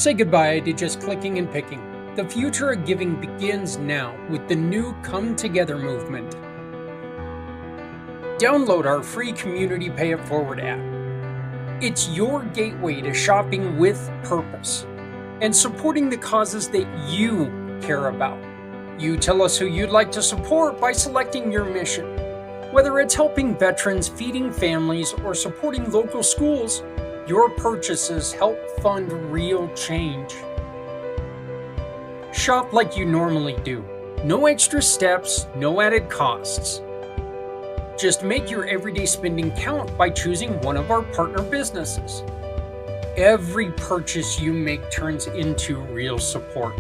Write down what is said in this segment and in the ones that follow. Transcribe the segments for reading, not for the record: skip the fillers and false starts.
Say goodbye to just clicking and picking. The future of giving begins now with the new Come Together movement. Download our free community Pay It Forward app. It's your gateway to shopping with purpose and supporting the causes that you care about. You tell us who you'd like to support by selecting your mission. Whether it's helping veterans, feeding families, or supporting local schools, your purchases help fund real change. Shop like you normally do. No extra steps, no added costs. Just make your everyday spending count by choosing one of our partner businesses. Every purchase you make turns into real support.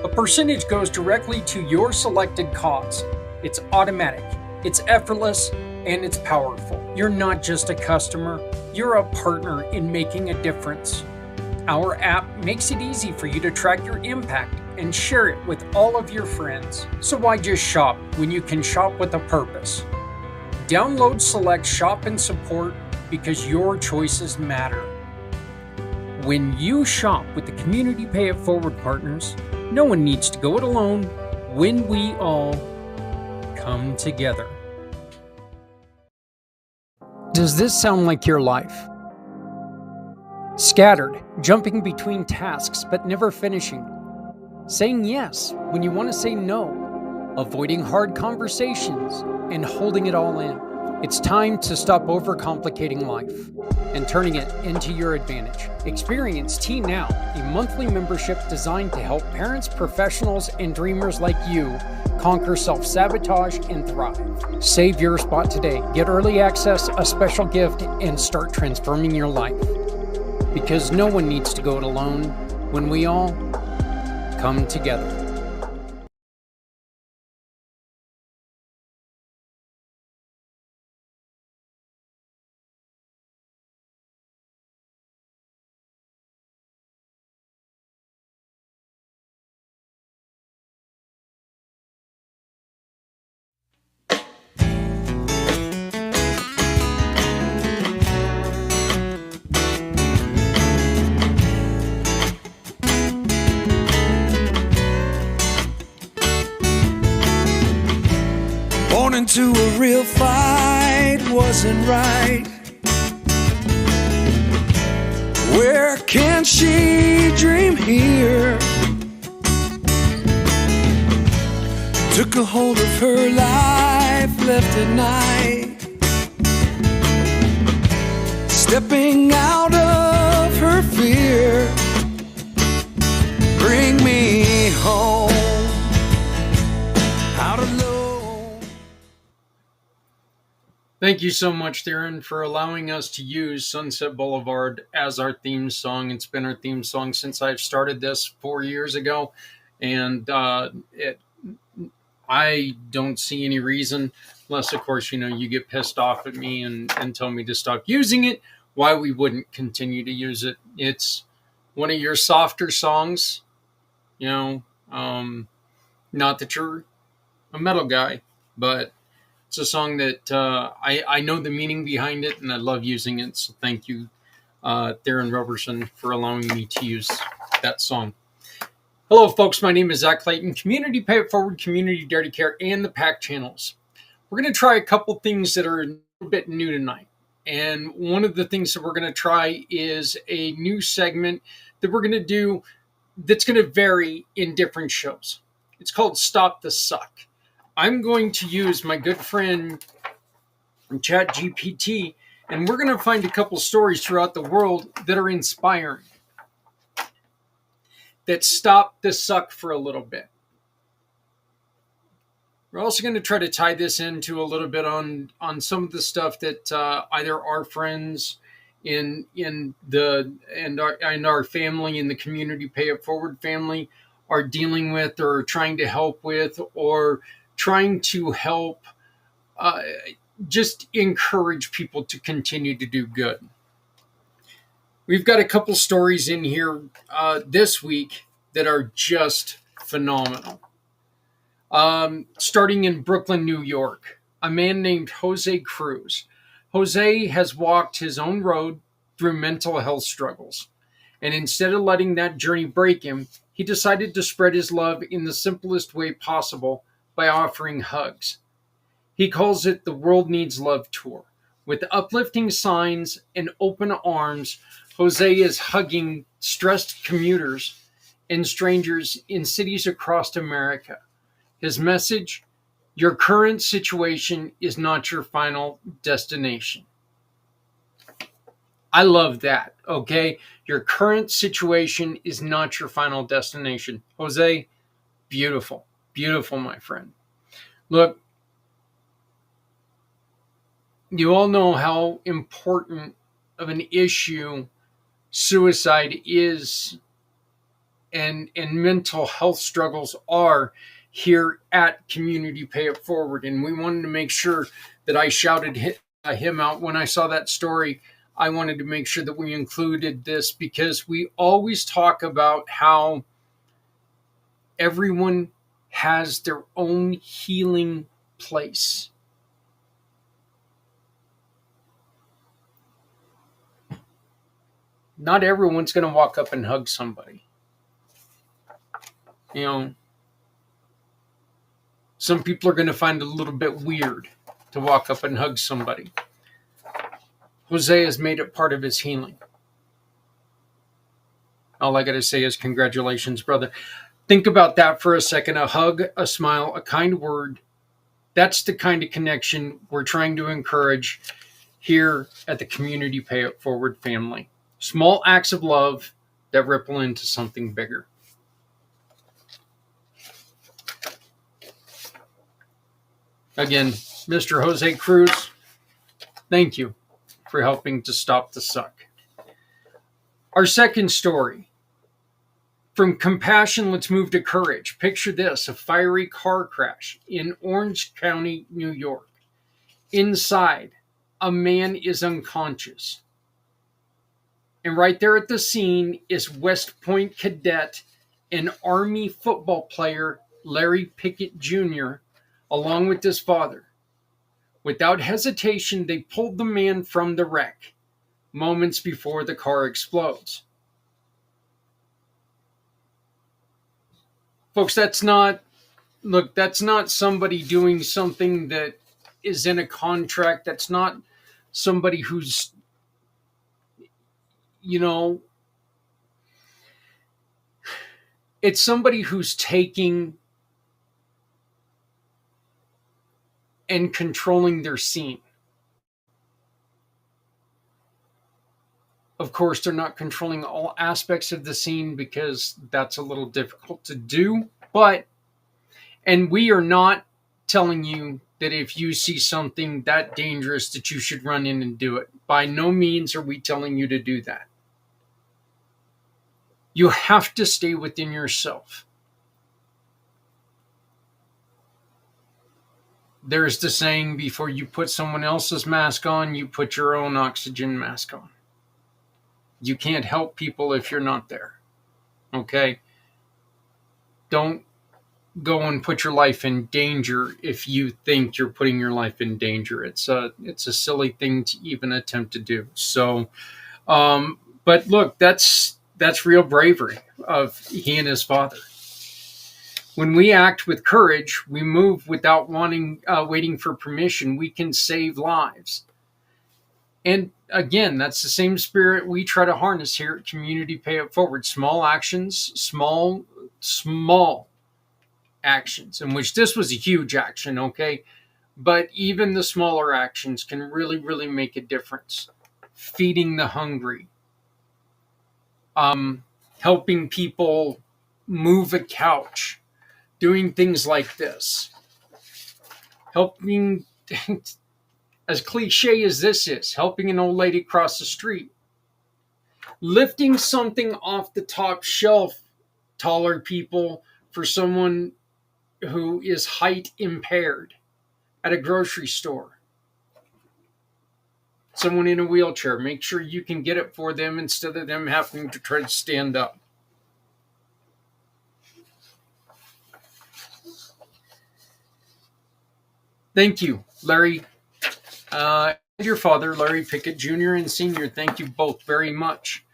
A percentage goes directly to your selected cause. It's automatic, it's effortless, and it's powerful. You're not just a customer, you're a partner in making a difference. Our app makes it easy for you to track your impact and share it with all of your friends. So why just shop when you can shop with a purpose? Download, select, shop, and support because your choices matter. When you shop with the Community Pay It Forward partners, no one needs to go it alone when we all come together. Does this sound like your life? Scattered, jumping between tasks but never finishing. Saying yes when you want to say no. Avoiding hard conversations and holding it all in. It's time to stop overcomplicating life and turning it into your advantage. Experience T Now, a monthly membership designed to help parents, professionals, and dreamers like you conquer self-sabotage and thrive. Save your spot today. Get early access, a special gift, and start transforming your life. Because no one needs to go it alone when we all come together. Born into a real fight wasn't right. Where can she dream here? Took a hold of her life, left at night, stepping out of her fear. Bring me home, out of love. Thank you so much, Darren, for allowing us to use Sunset Boulevard as our theme song. It's been our theme song since I've started this 4 years ago, and I don't see any reason, unless, of course, you get pissed off at me and tell me to stop using it, why we wouldn't continue to use it. It's one of your softer songs, not that you're a metal guy, but it's a song that I know the meaning behind it, and I love using it. So thank you, Darren Roberson, for allowing me to use that song. Hello, folks. My name is Zach Clayton, Community Pay It Forward, Community Dirty Care, and the PACT channels. We're going to try a couple things that are a little bit new tonight. And one of the things that we're going to try is a new segment that we're going to do that's going to vary in different shows. It's called Stop the Suck. I'm going to use my good friend ChatGPT, and we're going to find a couple stories throughout the world that are inspiring, that stop the suck for a little bit. We're also going to try to tie this into a little bit on some of the stuff that either our friends in our family, in the Community Pay It Forward family, are dealing with or trying to help with, or trying to help just encourage people to continue to do good. We've got a couple stories in here this week that are just phenomenal. Starting in Brooklyn, New York, a man named Jose Cruz. Jose has walked his own road through mental health struggles, And instead of letting that journey break him, he decided to spread his love in the simplest way possible by offering hugs. He calls it the World Needs Love Tour. With uplifting signs and open arms, Jose is hugging stressed commuters and strangers in cities across America. His message: your current situation is not your final destination. I love that, okay? Your current situation is not your final destination. Jose, beautiful. Beautiful, my friend. Look, you all know how important of an issue suicide is and mental health struggles are here at Community Pay It Forward. And we wanted to make sure that I shouted him out when I saw that story. I wanted to make sure that we included this because we always talk about how everyone has their own healing place. Not everyone's going to walk up and hug somebody. You know, some people are going to find it a little bit weird to walk up and hug somebody. Jose has made it part of his healing. All I got to say is congratulations, brother. Think about that for a second. A hug, a smile, a kind word. That's the kind of connection we're trying to encourage here at the Community Pay It Forward family. Small acts of love that ripple into something bigger. Again, Mr. Jose Cruz, thank you for helping to stop the suck. Our second story. From compassion, let's move to courage. Picture this: a fiery car crash in Orange County, New York. Inside, a man is unconscious. And right there at the scene is West Point cadet and Army football player Larry Pickett Jr., along with his father. Without hesitation, they pulled the man from the wreck moments before the car explodes. Folks, that's not somebody doing something that is in a contract. That's not somebody who's, it's somebody who's taking and controlling their scene. Of course, they're not controlling all aspects of the scene because that's a little difficult to do. And we are not telling you that if you see something that dangerous that you should run in and do it. By no means are we telling you to do that. You have to stay within yourself. There's the saying, before you put someone else's mask on, you put your own oxygen mask on. You can't help people if you're not there. Okay? Don't go and put your life in danger if you think you're putting your life in danger. It's a silly thing to even attempt to do. So, but look, that's real bravery of he and his father. When we act with courage, we move without waiting for permission. We can save lives. And again, that's the same spirit we try to harness here at Community Pay It Forward. Small actions, small actions, in which this was a huge action, okay? But even the smaller actions can really, really make a difference. Feeding the hungry. Helping people move a couch. Doing things like this. Helping, as cliche as this is, helping an old lady cross the street. Lifting something off the top shelf, taller people, for someone who is height impaired at a grocery store. Someone in a wheelchair, make sure you can get it for them instead of them having to try to stand up. Thank you, Larry, and your father, Larry Pickett Jr. and Sr. Thank you both very much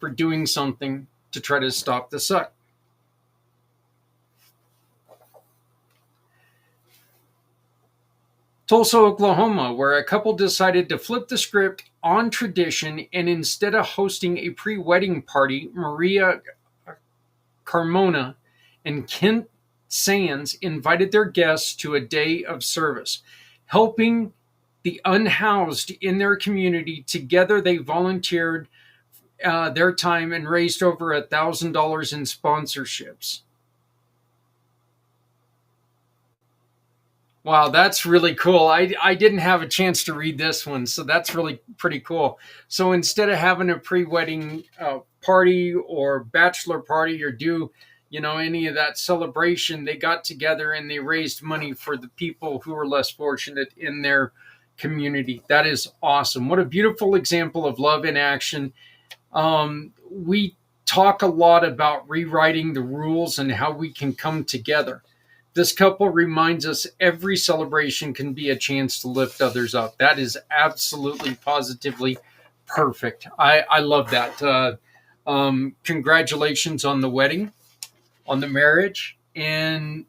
for doing something to try to stop the suck. Tulsa, Oklahoma, where a couple decided to flip the script on tradition, and instead of hosting a pre-wedding party, Maria Carmona and Kent Sands invited their guests to a day of service, helping the unhoused in their community. Together, they volunteered their time and raised over $1,000 in sponsorships. Wow, that's really cool. I didn't have a chance to read this one, so that's really pretty cool. So instead of having a pre-wedding party or bachelor party or do, any of that celebration, they got together and they raised money for the people who were less fortunate in their community. That is awesome. What a beautiful example of love in action. We talk a lot about rewriting the rules and how we can come together. This couple reminds us every celebration can be a chance to lift others up. That is absolutely, positively perfect. I love that. Congratulations on the wedding, on the marriage, and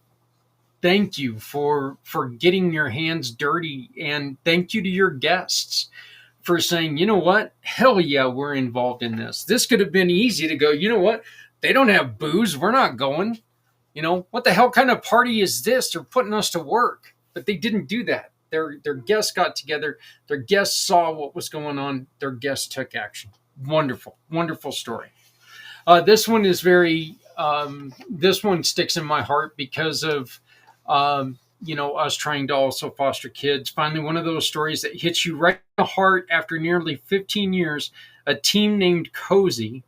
thank you for getting your hands dirty. And thank you to your guests for saying, you know what? Hell yeah, we're involved in this. This could have been easy to go, you know what? They don't have booze. We're not going. What the hell kind of party is this? They're putting us to work. But they didn't do that. Their guests got together. Their guests saw what was going on. Their guests took action. Wonderful, wonderful story. This one is this one sticks in my heart because of, us trying to also foster kids. Finally, one of those stories that hits you right in the heart after nearly 15 years. A team named Kozy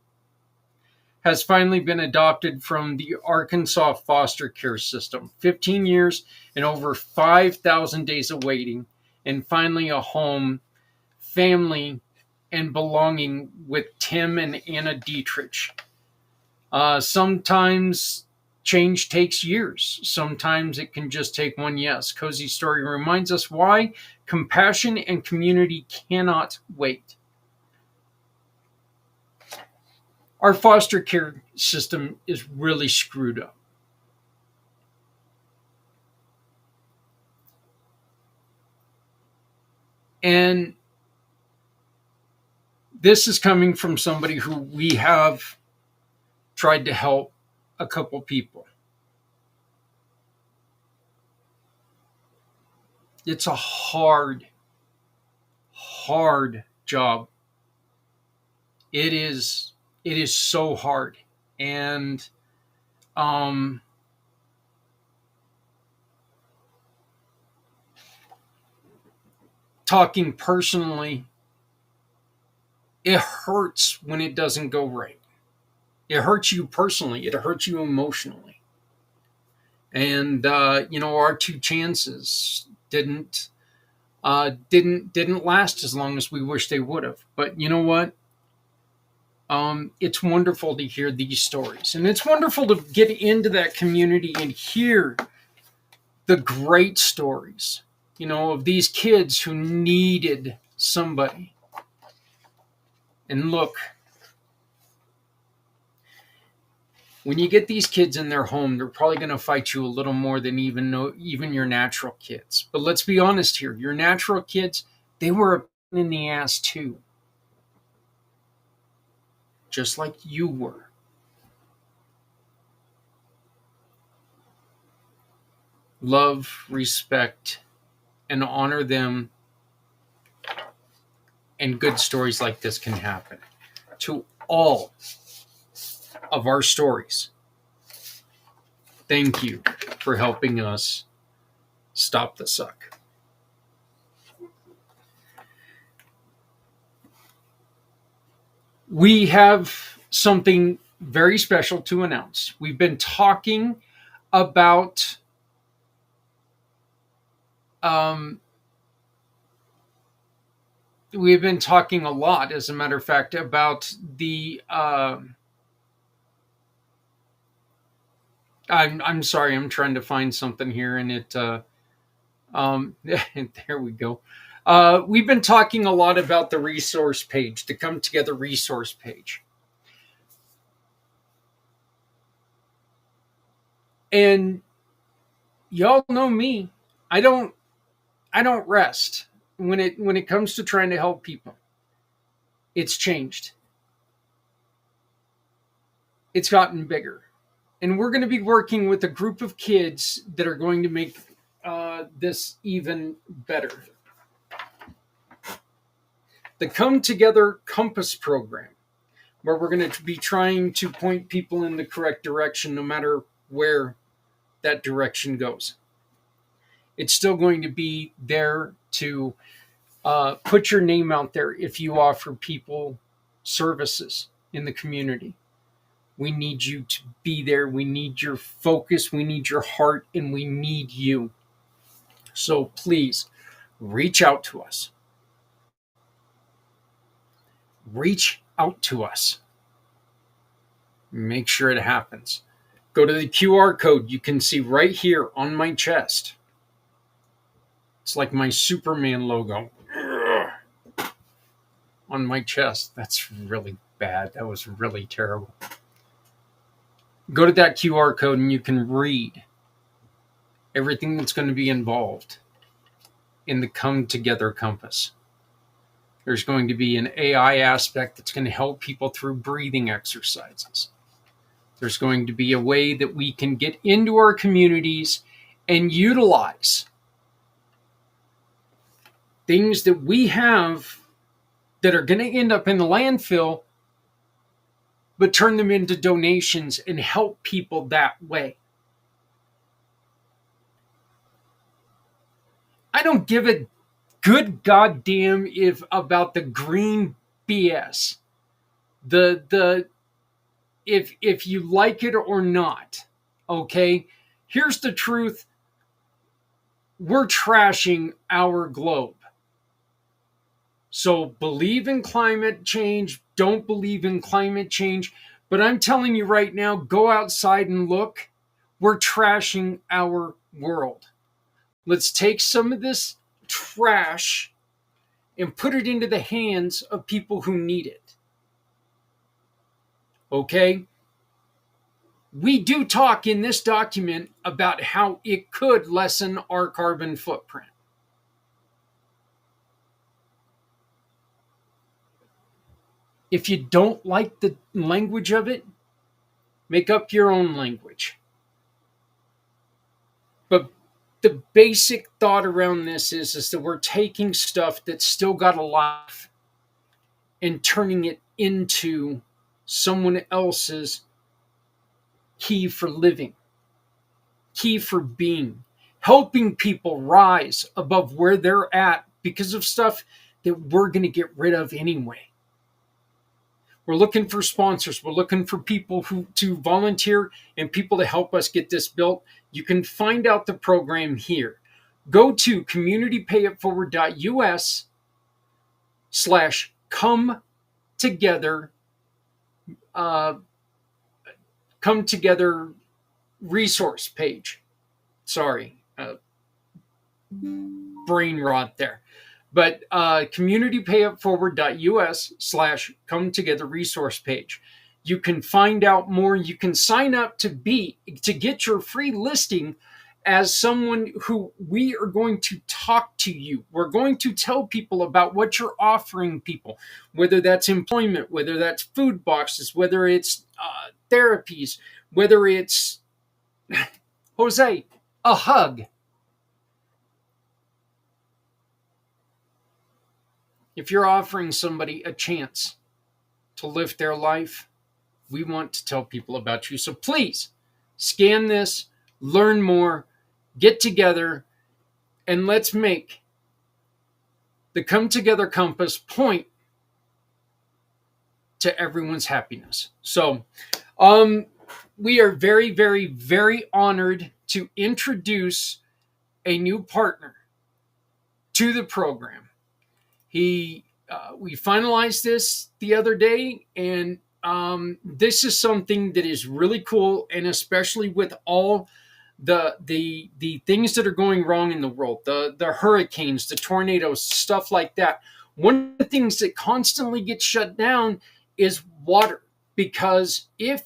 has finally been adopted from the Arkansas foster care system. 15 years and over 5,000 days of waiting, and finally a home, family, and belonging with Tim and Anna Dietrich. Sometimes change takes years. Sometimes it can just take one yes. Kozy's story reminds us why compassion and community cannot wait. Our foster care system is really screwed up. And this is coming from somebody who we have tried to help a couple people. It's a hard job. It is so hard. And talking personally, it hurts when it doesn't go right. It hurts you personally. It hurts you emotionally. And our two chances didn't last as long as we wish they would have. But you know what? It's wonderful to hear these stories, and it's wonderful to get into that community and hear the great stories, of these kids who needed somebody. And look, when you get these kids in their home, they're probably going to fight you a little more than even your natural kids. But let's be honest here. Your natural kids, they were a pain in the ass too. Just like you were. Love, respect, and honor them. And good stories like this can happen to all of our stories. Thank you for helping us stop the suck. We have something very special to announce. We've been talking about we've been talking a lot, as a matter of fact, about the I'm sorry, I'm trying to find something here, and it there we go. We've been talking a lot about the resource page, the Come Together resource page. And y'all know me. I don't rest when it comes to trying to help people. It's changed. It's gotten bigger. And we're going to be working with a group of kids that are going to make this even better. The Come Together Compass program, where we're going to be trying to point people in the correct direction no matter where that direction goes. It's still going to be there to put your name out there if you offer people services in the community. We need you to be there. We need your focus. We need your heart, and we need you. So please reach out to us. Reach out to us. Make sure it happens. Go to the QR code you can see right here on my chest. It's like my Superman logo on my chest. That's really bad. That was really terrible. Go to that QR code and you can read everything that's going to be involved in the Come Together Compass. There's going to be an AI aspect that's going to help people through breathing exercises. There's going to be a way that we can get into our communities and utilize things that we have that are going to end up in the landfill, but turn them into donations and help people that way. I don't give a good goddamn about the green BS. If you like it or not, okay? Here's the truth. We're trashing our globe. So believe in climate change, don't believe in climate change. But I'm telling you right now, go outside and look. We're trashing our world. Let's take some of this trash and put it into the hands of people who need it. Okay? We do talk in this document about how it could lessen our carbon footprint. If you don't like the language of it, make up your own language. But the basic thought around this is that we're taking stuff that's still got a life and turning it into someone else's key for living, key for being, helping people rise above where they're at because of stuff that we're going to get rid of anyway. We're looking for sponsors. We're looking for people to volunteer and people to help us get this built. You can find out the program here. Go to communitypayitforward.us/come together resource page. Sorry, brain rot there. But communitypayitforward.us/come together resource page. You can find out more. You can sign up to get your free listing as someone who we are going to talk to you. We're going to tell people about what you're offering people, whether that's employment, whether that's food boxes, whether it's therapies, whether it's, Jose, a hug. If you're offering somebody a chance to live their life, we want to tell people about you. So please scan this, learn more, get together, and let's make the Come Together Compass point to everyone's happiness. So we are very, very, very honored to introduce a new partner to the program. We finalized this the other day, and this is something that is really cool, and especially with all the things that are going wrong in the world, the hurricanes, the tornadoes, stuff like that. One of the things that constantly gets shut down is water, because if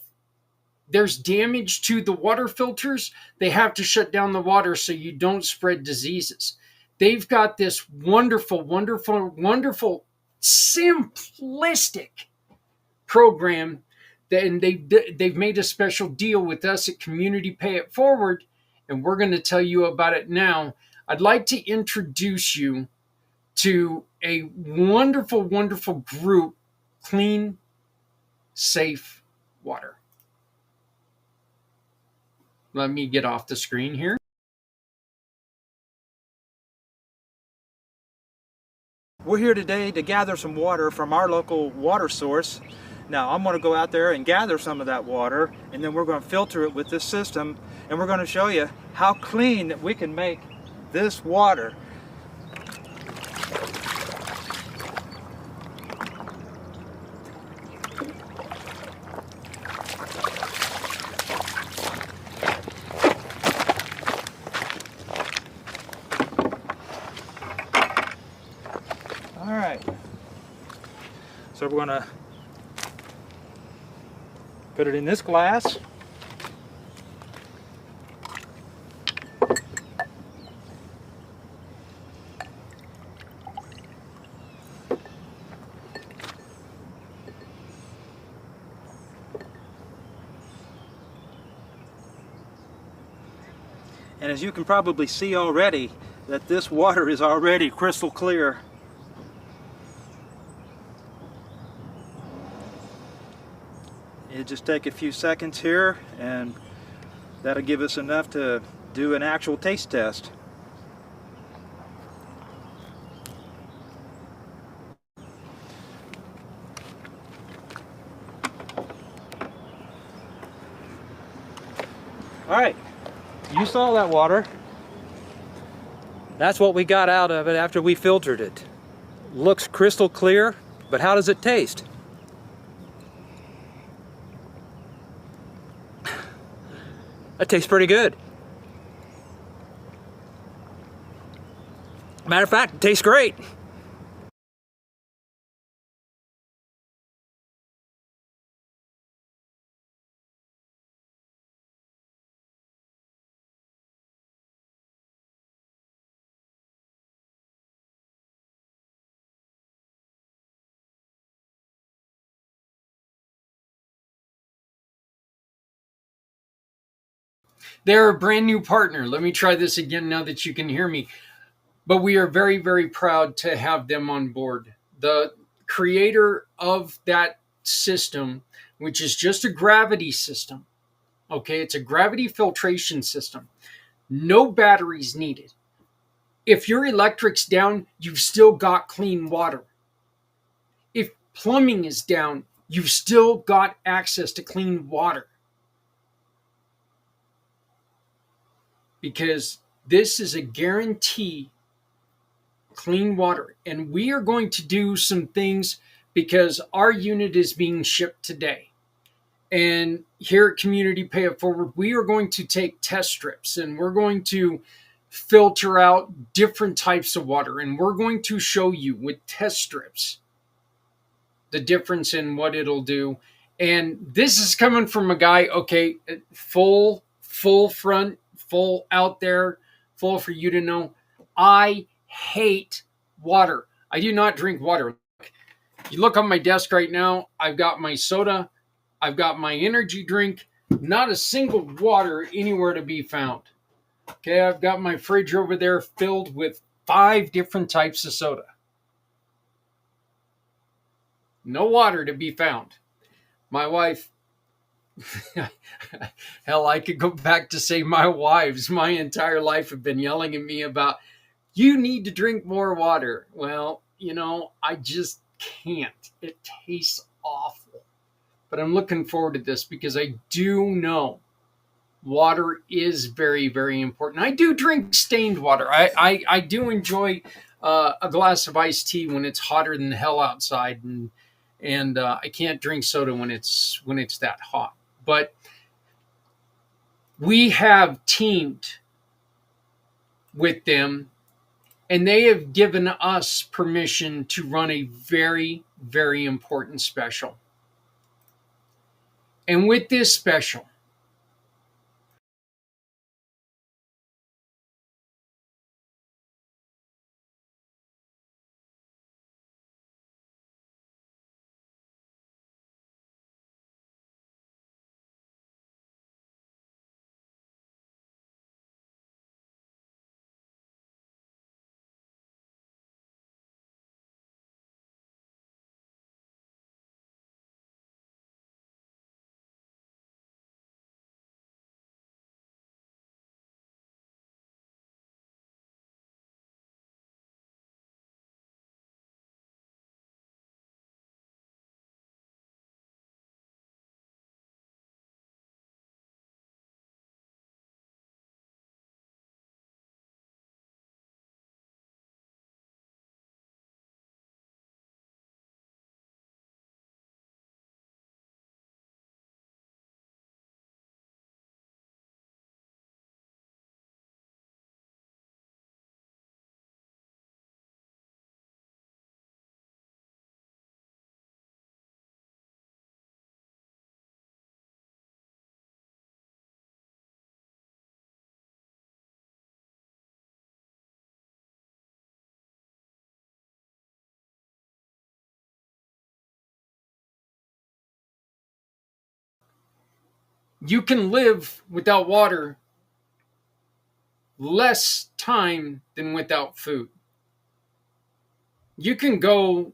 there's damage to the water filters, they have to shut down the water so you don't spread diseases. They've got this wonderful, wonderful, wonderful, simplistic program that, and they've made a special deal with us at Community Pay It Forward, and we're going to tell you about it now. I'd like to introduce you to a wonderful, wonderful group, Clean, Safe Water. Let me get off the screen here. We're here today to gather some water from our local water source. Now I'm going to go out there and gather some of that water, and then we're going to filter it with this system, and we're going to show you how clean that we can make this water. All right, so we're going to put it in this glass. And as you can probably see already, that this water is already crystal clear. It'll just take a few seconds here, and that'll give us enough to do an actual taste test. Alright, you saw that water. That's what we got out of it after we filtered it. Looks crystal clear, but how does it taste? That tastes pretty good. Matter of fact, it tastes great. They're a brand new partner. Let me try this again now that you can hear me. But we are very, very proud to have them on board. The creator of that system, which is just a gravity system, okay, it's a gravity filtration system. No batteries needed. If your electric's down, you've still got clean water. If plumbing is down, you've still got access to clean water. Because this is a guarantee clean water. And we are going to do some things because our unit is being shipped today. And here at Community Pay It Forward, we are going to take test strips and we're going to filter out different types of water. And we're going to show you with test strips the difference in what it'll do. And this is coming from a guy, okay, full front, full out there, full for you to know. I hate water. I do not drink water. You look on my desk right now, I've got my soda, I've got my energy drink, not a single water anywhere to be found. Okay, I've got my fridge over there filled with 5 different types of soda. No water to be found. My wife, hell, I could go back to say my wives my entire life have been yelling at me about, you need to drink more water. Well, you know, I just can't. It tastes awful. But I'm looking forward to this because I do know water is very, very important. I do drink stained water. I do enjoy a glass of iced tea when it's hotter than hell outside, and I can't drink soda when it's that hot. But we have teamed with them, and they have given us permission to run a very, very important special. And with this special, You can live without water less time than without food. You can go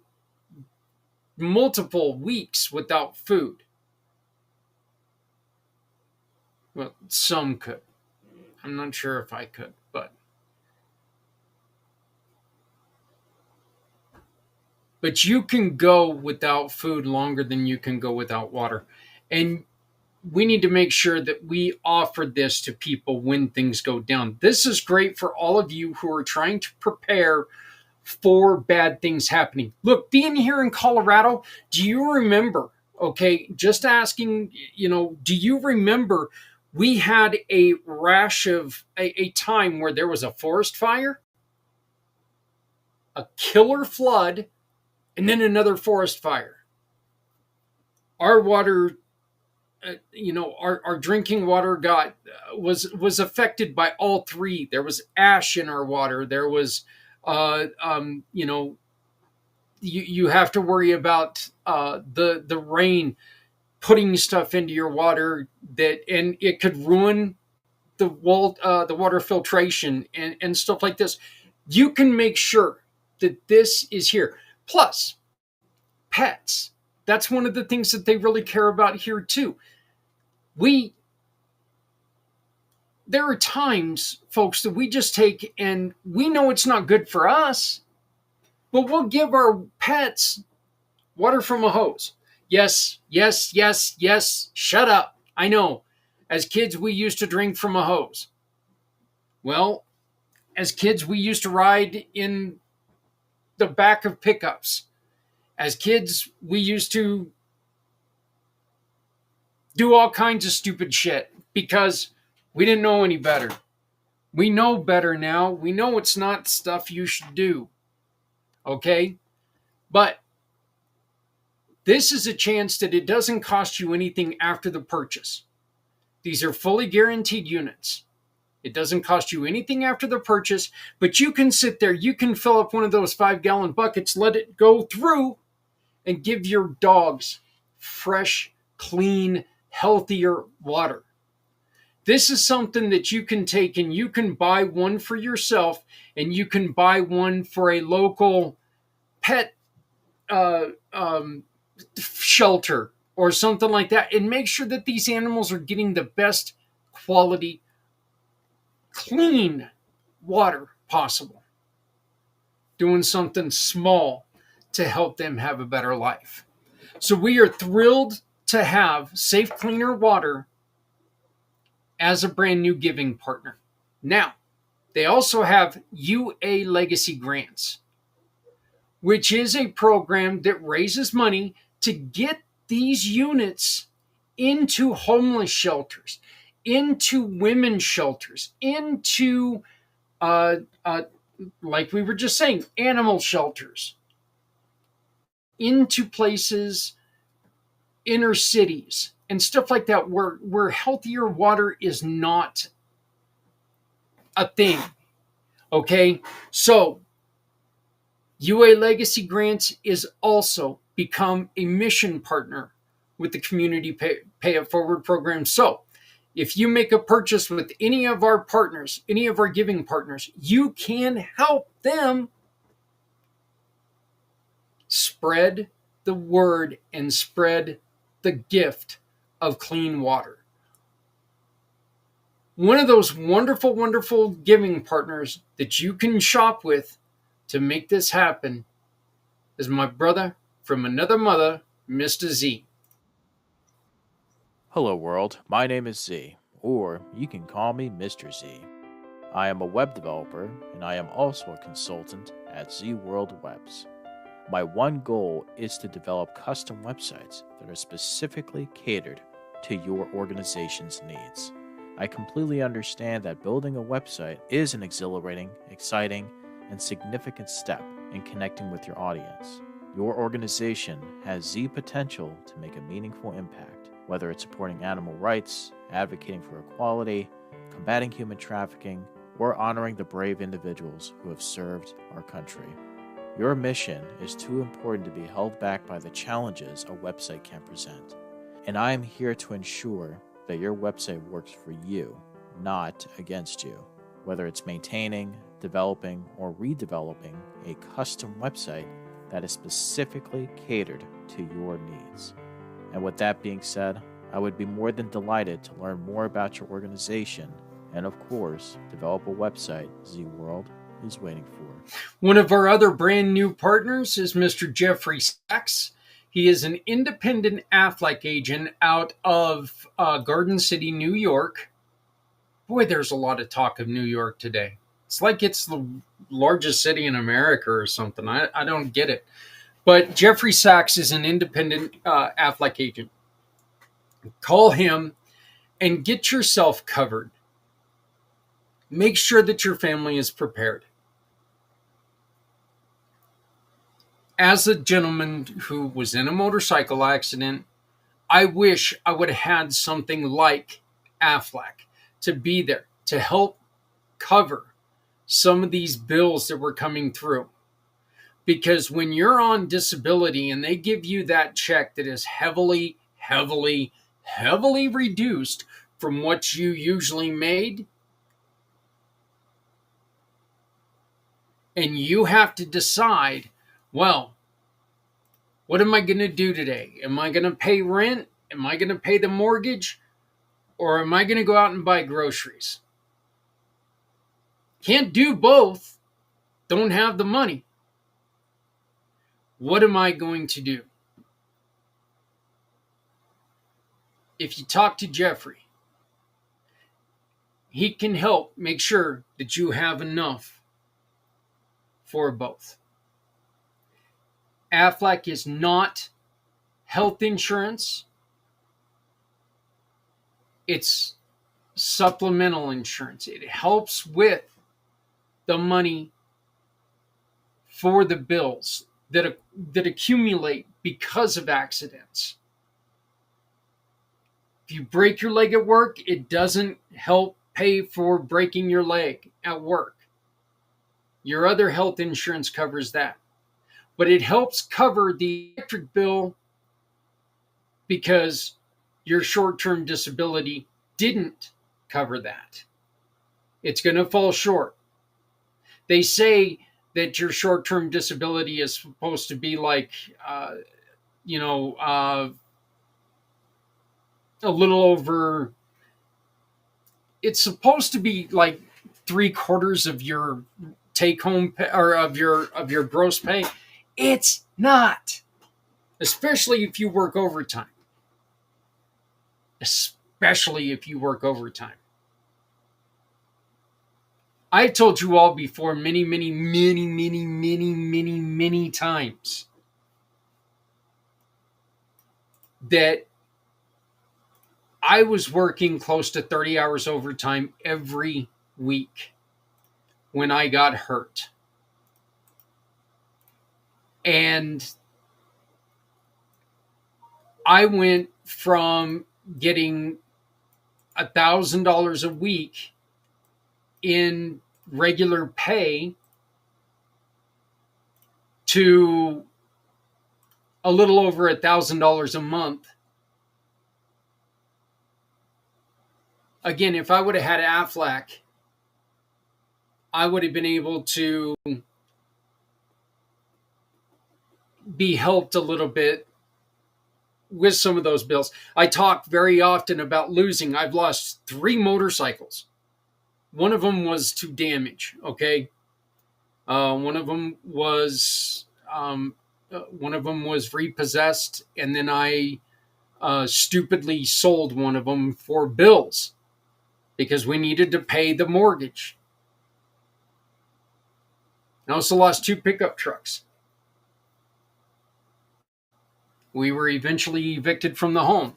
multiple weeks without food. Well, some could. I'm not sure if I could, but you can go without food longer than you can go without water. And we need to make sure that we offer this to people when things go down. This is great for all of you who are trying to prepare for bad things happening. Look, being here in Colorado, do you remember? Okay, just asking, do you remember we had a rash of a time where there was a forest fire, a killer flood, and then another forest fire? Our water, our drinking water was affected by all three. There was ash in our water. There was, you have to worry about the rain putting stuff into your water and it could ruin the water filtration and stuff like this. You can make sure that this is here. Plus, pets. That's one of the things that they really care about here too. There are times, folks, that we just take and we know it's not good for us, but we'll give our pets water from a hose. Yes, yes, yes, yes. Shut up. I know. As kids, we used to drink from a hose. Well, as kids, we used to ride in the back of pickups. As kids, we used to do all kinds of stupid shit because we didn't know any better. We know better now. We know it's not stuff you should do. Okay? But this is a chance that it doesn't cost you anything after the purchase. These are fully guaranteed units. It doesn't cost you anything after the purchase, but you can sit there, you can fill up one of those 5-gallon buckets, let it go through, and give your dogs fresh, clean, healthier water. This is something that you can take and you can buy one for yourself, and you can buy one for a local pet shelter or something like that, and make sure that these animals are getting the best quality, clean water possible. Doing something small to help them have a better life. So we are thrilled to have Safe Cleaner Water as a brand new giving partner. Now, they also have UA Legacy Grants, which is a program that raises money to get these units into homeless shelters, into women's shelters, into, like we were just saying, animal shelters, into places, inner cities, and stuff like that, where healthier water is not a thing. Okay? So, UA Legacy Grants is also become a mission partner with the Community Pay It Forward program. So, if you make a purchase with any of our partners, any of our giving partners, you can help them spread the word and spread the gift of clean water. One of those wonderful, wonderful giving partners that you can shop with to make this happen is my brother from another mother, Mr. Z. Hello world, my name is Z, or you can call me Mr. Z. I am a web developer, and I am also a consultant at Z World Webs. My one goal is to develop custom websites that are specifically catered to your organization's needs. I completely understand that building a website is an exhilarating, exciting, and significant step in connecting with your audience. Your organization has Z potential to make a meaningful impact, whether it's supporting animal rights, advocating for equality, combating human trafficking, or honoring the brave individuals who have served our country. Your mission is too important to be held back by the challenges a website can present, and I am here to ensure that your website works for you, not against you. Whether it's maintaining, developing, or redeveloping a custom website that is specifically catered to your needs. And with that being said, I would be more than delighted to learn more about your organization and, of course, develop a website Z World is waiting for. One of our other brand new partners is Mr. Jeffrey Sachs. He is an independent AFLAC agent out of Garden City, New York. Boy, there's a lot of talk of New York today. It's like it's the largest city in America or something. I don't get it. But Jeffrey Sachs is an independent AFLAC agent. Call him and get yourself covered. Make sure that your family is prepared. As a gentleman who was in a motorcycle accident, I wish I would have had something like AFLAC to be there to help cover some of these bills that were coming through. Because when you're on disability and they give you that check that is heavily reduced from what you usually made, and you have to decide, well, what am I going to do today? Am I going to pay rent? Am I going to pay the mortgage? Or am I going to go out and buy groceries? Can't do both. Don't have the money. What am I going to do? If you talk to Jeffrey, he can help make sure that you have enough for both. AFLAC is not health insurance. It's supplemental insurance. It helps with the money for the bills that accumulate because of accidents. If you break your leg at work, it doesn't help pay for breaking your leg at work. Your other health insurance covers that. But it helps cover the electric bill because your short-term disability didn't cover that. It's going to fall short. They say that your short-term disability is supposed to be like, a little over, it's supposed to be like 3/4 of your take-home pay, or of your gross pay. It's not, especially if you work overtime. Especially if you work overtime. I've told you all before many times that I was working close to 30 hours overtime every week when I got hurt. And I went from getting $1,000 a week in regular pay to a little over $1,000 a month. Again, if I would have had AFLAC, I would have been able to be helped a little bit with some of those bills. I talk very often about losing. I've lost 3 motorcycles. One of them was to damage. Okay, one of them was repossessed, and then I stupidly sold one of them for bills because we needed to pay the mortgage. I also lost 2 pickup trucks. We were eventually evicted from the home.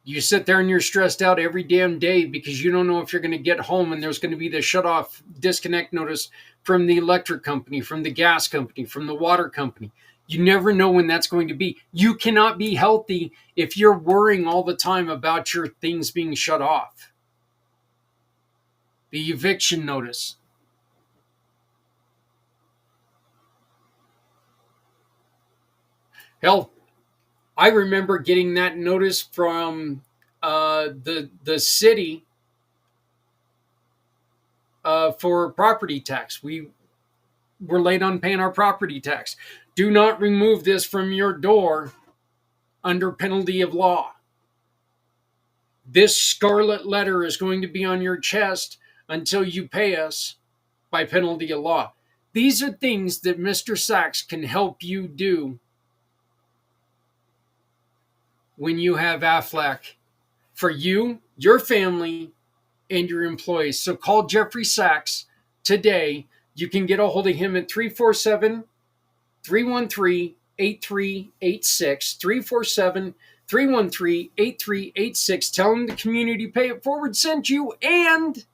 You sit there and you're stressed out every damn day because you don't know if you're going to get home and there's going to be the shut-off disconnect notice from the electric company, from the gas company, from the water company. You never know when that's going to be. You cannot be healthy if you're worrying all the time about your things being shut off. The eviction notice. Hell, I remember getting that notice from the city for property tax. We were late on paying our property tax. Do not remove this from your door under penalty of law. This scarlet letter is going to be on your chest until you pay us by penalty of law. These are things that Mr. Sachs can help you do when you have AFLAC for you, your family, and your employees. So call Jeffrey Sachs today. You can get a hold of him at 347 313 8386. 347 313 8386. Tell him the Community Pay It Forward sent you and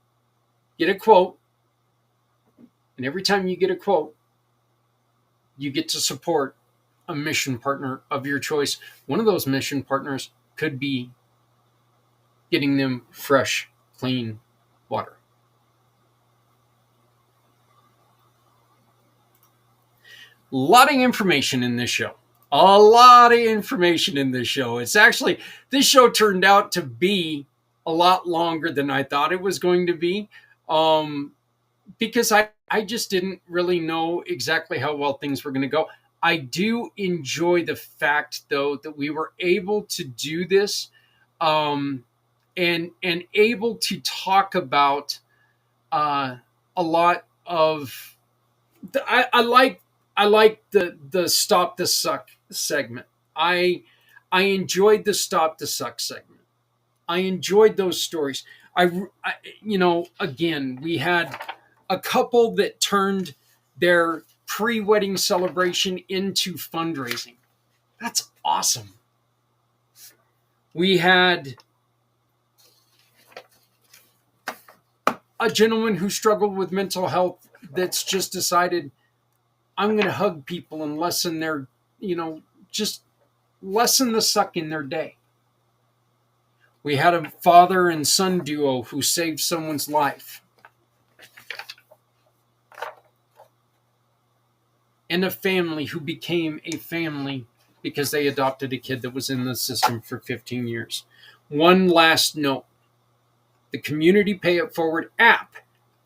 get a quote. And every time you get a quote, you get to support a mission partner of your choice. One of those mission partners could be getting them fresh, clean water. A lot of information in this show. A lot of information in this show. It's actually, this show turned out to be a lot longer than I thought it was going to be. Because I just didn't really know exactly how well things were going to go. I do enjoy the fact, though, that we were able to do this and able to talk about a lot of. I like the Stop the Suck segment. I enjoyed the Stop the Suck segment. I enjoyed those stories. Again, we had a couple that turned their pre-wedding celebration into fundraising. That's awesome. We had a gentleman who struggled with mental health that's just decided, I'm going to hug people and lessen their, just lessen the suck in their day. We had a father and son duo who saved someone's life. And a family who became a family because they adopted a kid that was in the system for 15 years. One last note. The Community Pay It Forward app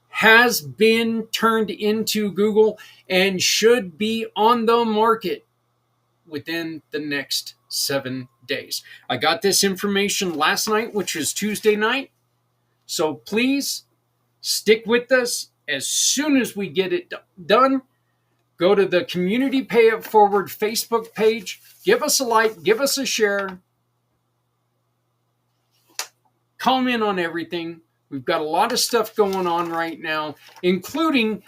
has been turned into Google and should be on the market within the next 7 days. I got this information last night, which was Tuesday night. So please stick with us. As soon as we get it done, go to the Community Pay It Forward Facebook page. Give us a like. Give us a share. Comment on everything. We've got a lot of stuff going on right now, including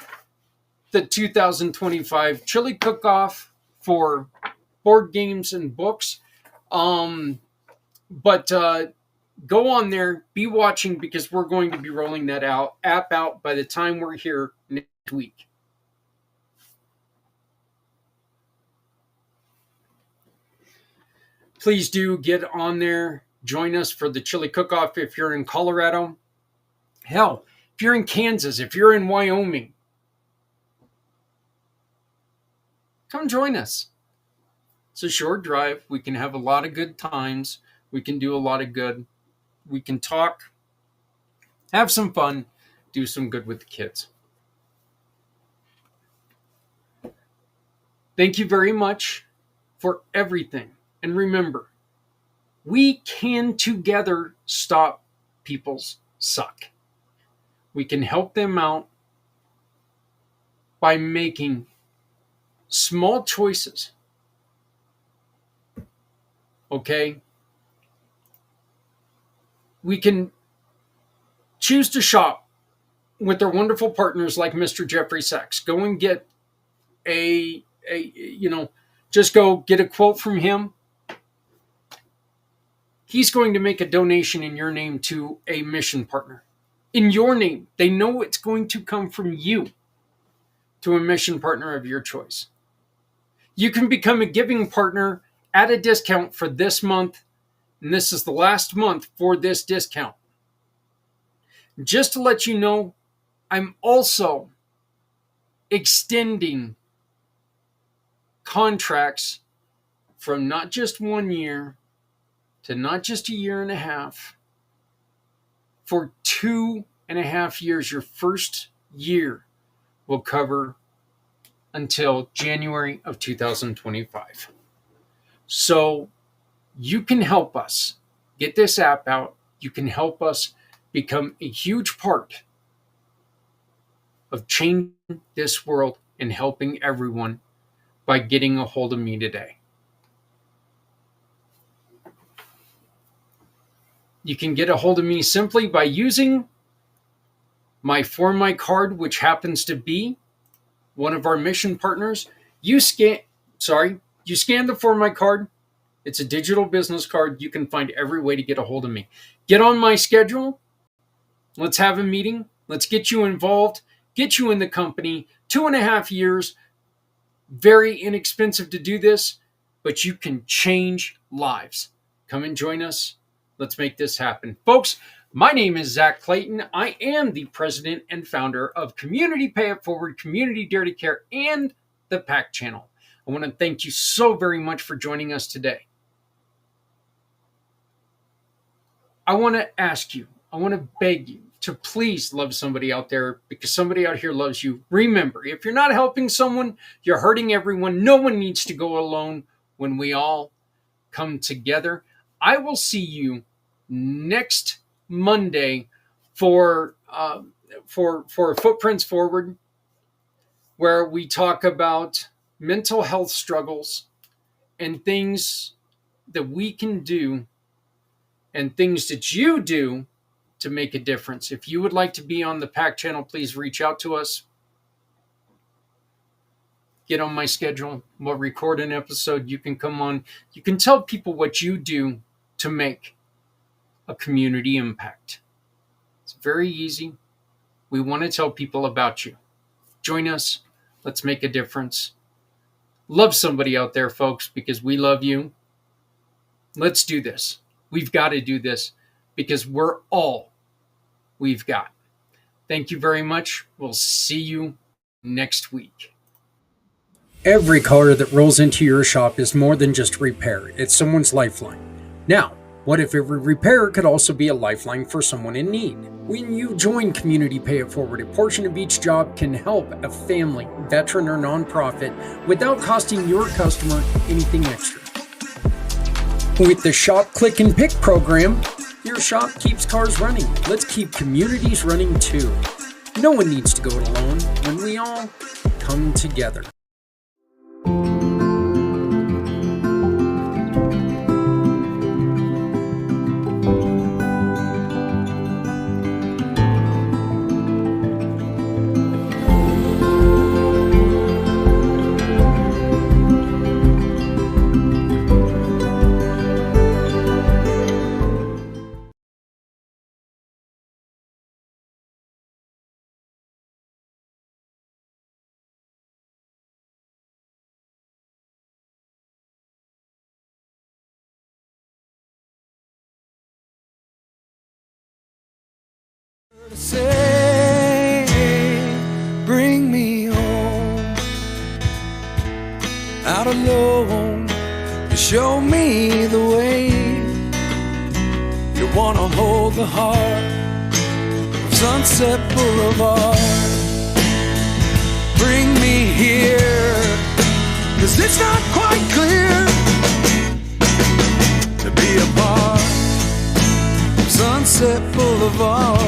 the 2025 Chili Cook-Off for board games and books. But go on there, be watching, because we're going to be rolling that app out by the time we're here next week. Please do get on there. Join us for the Chili Cook-Off if you're in Colorado. Hell, if you're in Kansas, if you're in Wyoming, come join us. It's a short drive. We can have a lot of good times. We can do a lot of good. We can talk, have some fun, do some good with the kids. Thank you very much for everything. And remember, we can together stop people's suck. We can help them out by making small choices. Okay? We can choose to shop with our wonderful partners like Mr. Jeffrey Sachs. Go and get just go get a quote from him. He's going to make a donation in your name to a mission partner. In your name. They know it's going to come from you to a mission partner of your choice. You can become a giving partner at a discount for this month, and this is the last month for this discount. Just to let you know, I'm also extending contracts from not just 1 year to not just a year and a half, for 2.5 years. Your first year will cover until January of 2025. So you can help us get this app out. You can help us become a huge part of changing this world and helping everyone by getting a hold of me today. You can get a hold of me simply by using my For My card, which happens to be one of our mission partners. You scan the For My card. It's a digital business card. You can find every way to get a hold of me. Get on my schedule. Let's have a meeting. Let's get you involved, get you in the company. 2.5 years, very inexpensive to do this, but you can change lives. Come and join us. Let's make this happen. Folks, my name is Zach Clayton. I am the president and founder of Community Pay It Forward, Community Dare to Care, and the IMpACT channel. I want to thank you so very much for joining us today. I want to ask you, I want to beg you to please love somebody out there, because somebody out here loves you. Remember, if you're not helping someone, you're hurting everyone. No one needs to go alone when we all come together. I will see you next Monday for Footprints Forward, where we talk about mental health struggles and things that we can do and things that you do to make a difference. If you would like to be on the IMpACT channel, please reach out to us. Get on my schedule. We'll record an episode. You can come on. You can tell people what you do to make a community impact. It's very easy. We want to tell people about you. Join us. Let's make a difference. Love somebody out there, folks, because we love you. Let's do this. We've got to do this because we're all we've got. Thank you very much. We'll see you next week. Every car that rolls into your shop is more than just repair. It's someone's lifeline. Now, what if every repair could also be a lifeline for someone in need? When you join Community Pay It Forward, a portion of each job can help a family, veteran, or nonprofit without costing your customer anything extra. With the Shop, Click, and Pick program, your shop keeps cars running. Let's keep communities running too. No one needs to go it alone when we all come together. Say, bring me home, out alone, to show me the way. You wanna hold the heart of Sunset Boulevard. Bring me here, 'cause it's not quite clear to be a part of Sunset Boulevard.